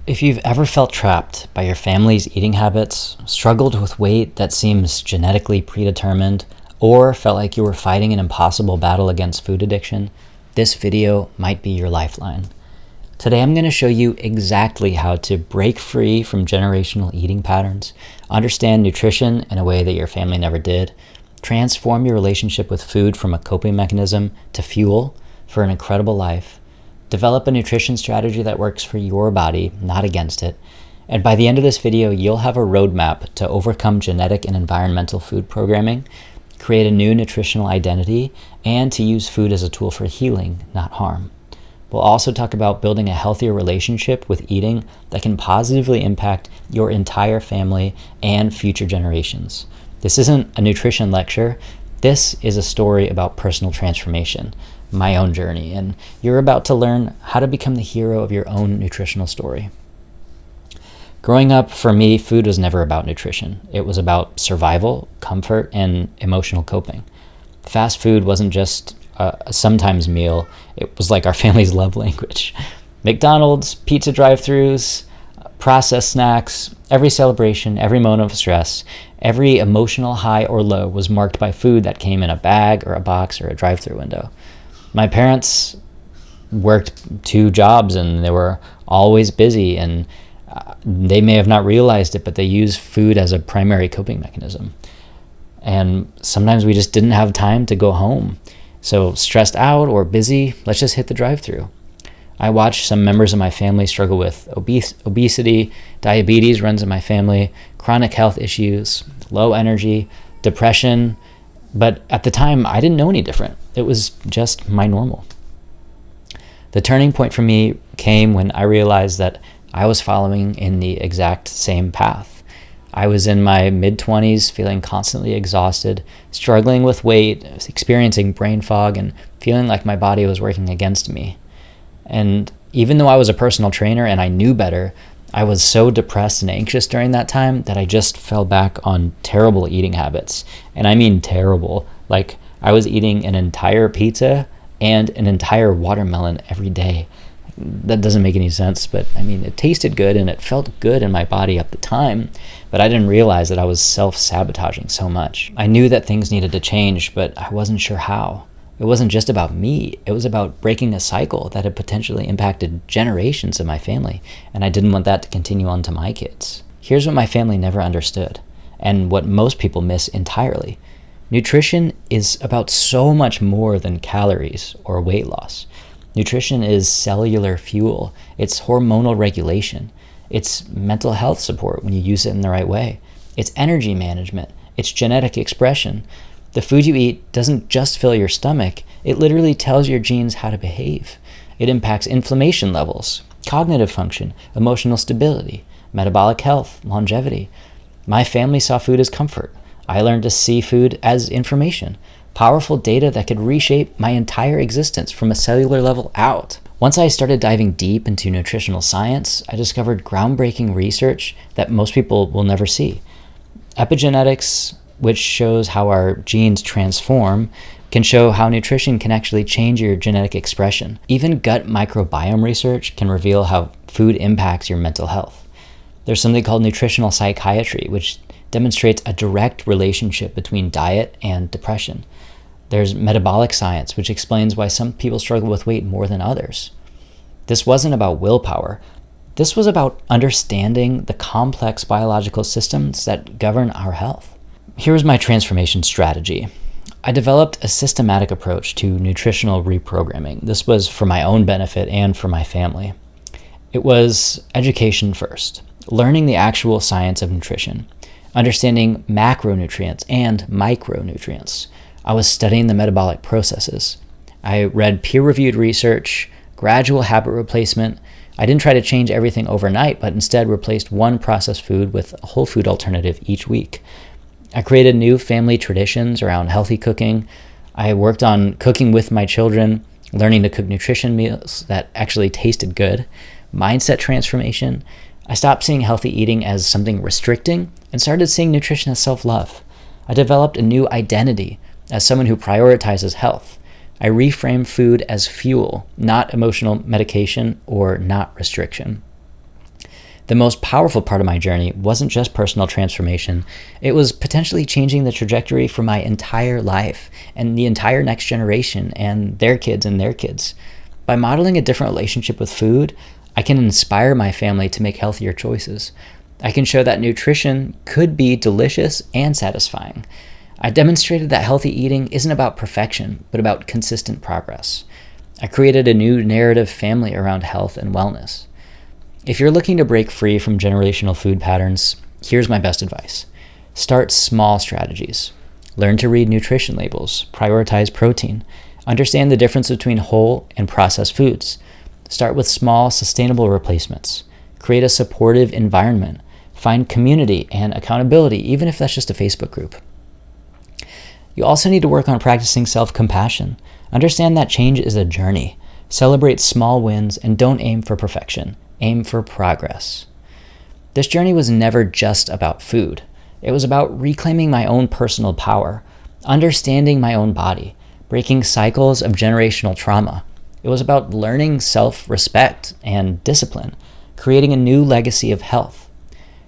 If you've ever felt trapped by your family's eating habits, struggled with weight that seems genetically predetermined, or felt like you were fighting an impossible battle against food addiction, this video might be your lifeline. Today I'm going to show you exactly how to break free from generational eating patterns, understand nutrition in a way that your family never did, transform your relationship with food from a coping mechanism to fuel for an incredible life, develop a nutrition strategy that works for your body, not against it. And by the end of this video, you'll have a roadmap to overcome genetic and environmental food programming, create a new nutritional identity, and to use food as a tool for healing, not harm. We'll also talk about building a healthier relationship with eating that can positively impact your entire family and future generations. This isn't a nutrition lecture. This is a story about personal transformation, my own journey, and you're about to learn how to become the hero of your own nutritional story. Growing up, for me, food was never about nutrition. It was about survival, comfort, and emotional coping. Fast food wasn't just a sometimes meal. It was like our family's love language. McDonald's, pizza drive-thrus, processed snacks, every celebration, every moment of stress, every emotional high or low was marked by food that came in a bag or a box or a drive-thru window. My parents worked 2 jobs and they were always busy, and they may have not realized it, but they used food as a primary coping mechanism. And sometimes we just didn't have time to go home. So stressed out or busy, let's just hit the drive-thru. I watched some members of my family struggle with obesity, diabetes runs in my family, chronic health issues, low energy, depression. But at the time, I didn't know any different. It was just my normal. The turning point for me came when I realized that I was following in the exact same path. I was in my mid-20s, feeling constantly exhausted, struggling with weight, experiencing brain fog, and feeling like my body was working against me. And even though I was a personal trainer and I knew better, I was so depressed and anxious during that time that I just fell back on terrible eating habits. And I mean terrible. Like, I was eating an entire pizza and an entire watermelon every day. That doesn't make any sense, but I mean, it tasted good and it felt good in my body at the time, but I didn't realize that I was self-sabotaging so much. I knew that things needed to change, but I wasn't sure how. It wasn't just about me. It was about breaking a cycle that had potentially impacted generations of my family, and I didn't want that to continue on to my kids. Here's what my family never understood, and what most people miss entirely. Nutrition is about so much more than calories or weight loss. Nutrition is cellular fuel. It's hormonal regulation. It's mental health support when you use it in the right way. It's energy management. It's genetic expression. The food you eat doesn't just fill your stomach, it literally tells your genes how to behave. It impacts inflammation levels, cognitive function, emotional stability, metabolic health, longevity. My family saw food as comfort. I learned to see food as information, powerful data that could reshape my entire existence from a cellular level out. Once I started diving deep into nutritional science, I discovered groundbreaking research that most people will never see. Epigenetics, which shows how our genes transform, can show how nutrition can actually change your genetic expression. Even gut microbiome research can reveal how food impacts your mental health. There's something called nutritional psychiatry, which demonstrates a direct relationship between diet and depression. There's metabolic science, which explains why some people struggle with weight more than others. This wasn't about willpower. This was about understanding the complex biological systems that govern our health. Here's my transformation strategy. I developed a systematic approach to nutritional reprogramming. This was for my own benefit and for my family. It was education first, learning the actual science of nutrition, understanding macronutrients and micronutrients. I was studying the metabolic processes. I read peer-reviewed research, gradual habit replacement. I didn't try to change everything overnight, but instead replaced one processed food with a whole food alternative each week. I created new family traditions around healthy cooking. I worked on cooking with my children, learning to cook nutrition meals that actually tasted good. Mindset transformation. I stopped seeing healthy eating as something restricting and started seeing nutrition as self-love. I developed a new identity as someone who prioritizes health. I reframe food as fuel, not emotional medication or not restriction. The most powerful part of my journey wasn't just personal transformation, it was potentially changing the trajectory for my entire life and the entire next generation and their kids and their kids. By modeling a different relationship with food, I can inspire my family to make healthier choices. I can show that nutrition could be delicious and satisfying. I demonstrated that healthy eating isn't about perfection, but about consistent progress. I created a new narrative family around health and wellness. If you're looking to break free from generational food patterns, here's my best advice. Start small strategies. Learn to read nutrition labels, prioritize protein, understand the difference between whole and processed foods. Start with small, sustainable replacements. Create a supportive environment. Find community and accountability, even if that's just a Facebook group. You also need to work on practicing self-compassion. Understand that change is a journey. Celebrate small wins and don't aim for perfection. Aim for progress. This journey was never just about food. It was about reclaiming my own personal power, understanding my own body, breaking cycles of generational trauma. It was about learning self-respect and discipline, creating a new legacy of health.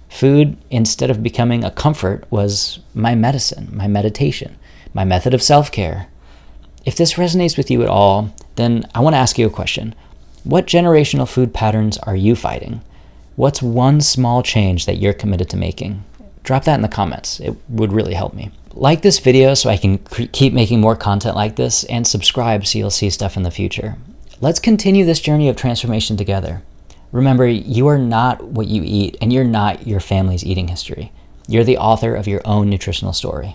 Food, instead of becoming a comfort, was my medicine, my meditation, my method of self-care. If this resonates with you at all, then I want to ask you a question. What generational food patterns are you fighting? What's one small change that you're committed to making? Drop that in the comments. It would really help me. Like this video so I can keep making more content like this, and subscribe so you'll see stuff in the future. Let's continue this journey of transformation together. Remember, you are not what you eat, and you're not your family's eating history. You're the author of your own nutritional story.